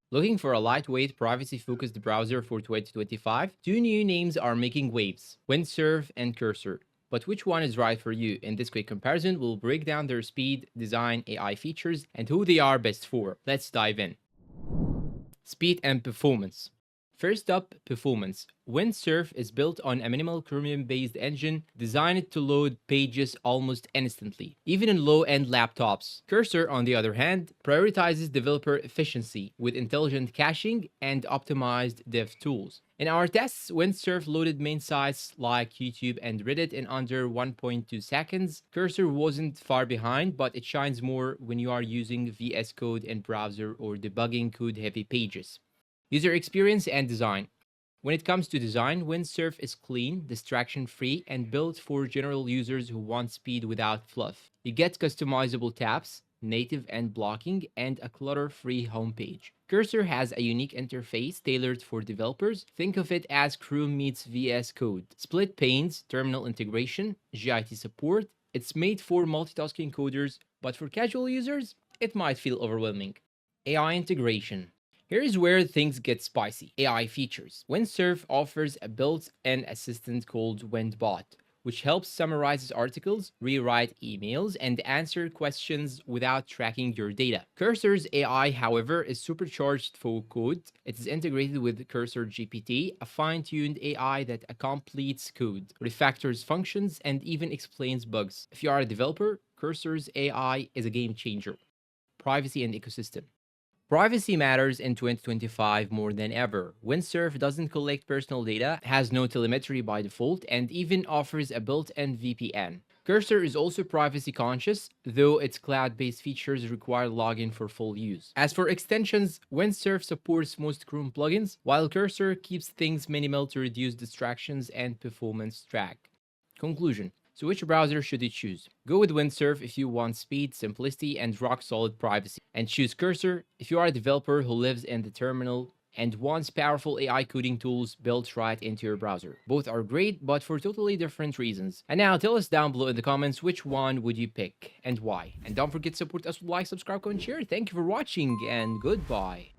Looking for a lightweight, privacy-focused browser for 2025? Two new names are making waves, Windsurf and Cursor. But which one is right for you? In this quick comparison, we'll break down their speed, design, AI features, and who they are best for. Let's dive in. Speed and performance. First up, performance. Windsurf is built on a minimal Chromium-based engine designed to load pages almost instantly, even in low-end laptops. Cursor, on the other hand, prioritizes developer efficiency with intelligent caching and optimized dev tools. In our tests, Windsurf loaded main sites like YouTube and Reddit in under 1.2 seconds. Cursor wasn't far behind, but it shines more when you are using VS Code in browser or debugging code-heavy pages. User experience and design. When it comes to design, Windsurf is clean, distraction-free, and built for general users who want speed without fluff. You get customizable tabs, native and blocking, and a clutter-free homepage. Cursor has a unique interface tailored for developers. Think of it as Chrome meets VS Code. Split panes, terminal integration, GIT support. It's made for multitasking coders, but for casual users, it might feel overwhelming. AI integration. Here's where things get spicy. AI features. Windsurf offers a built-in assistant called WindBot, which helps summarize articles, rewrite emails, and answer questions without tracking your data. Cursor's AI, however, is supercharged for code. It is integrated with Cursor GPT, a fine-tuned AI that completes code, refactors functions, and even explains bugs. If you are a developer, Cursor's AI is a game changer. Privacy and ecosystem. Privacy matters in 2025 more than ever. Windsurf doesn't collect personal data, has no telemetry by default, and even offers a built-in VPN. Cursor is also privacy conscious, though its cloud-based features require login for full use. As for extensions, Windsurf supports most Chrome plugins, while Cursor keeps things minimal to reduce distractions and performance drag. Conclusion. So which browser should you choose? Go with Windsurf if you want speed, simplicity, and rock-solid privacy. And choose Cursor if you are a developer who lives in the terminal and wants powerful AI coding tools built right into your browser. Both are great, but for totally different reasons. And now tell us down below in the comments which one would you pick and why. And don't forget to support us with like, subscribe, comment, share. Thank you for watching and goodbye.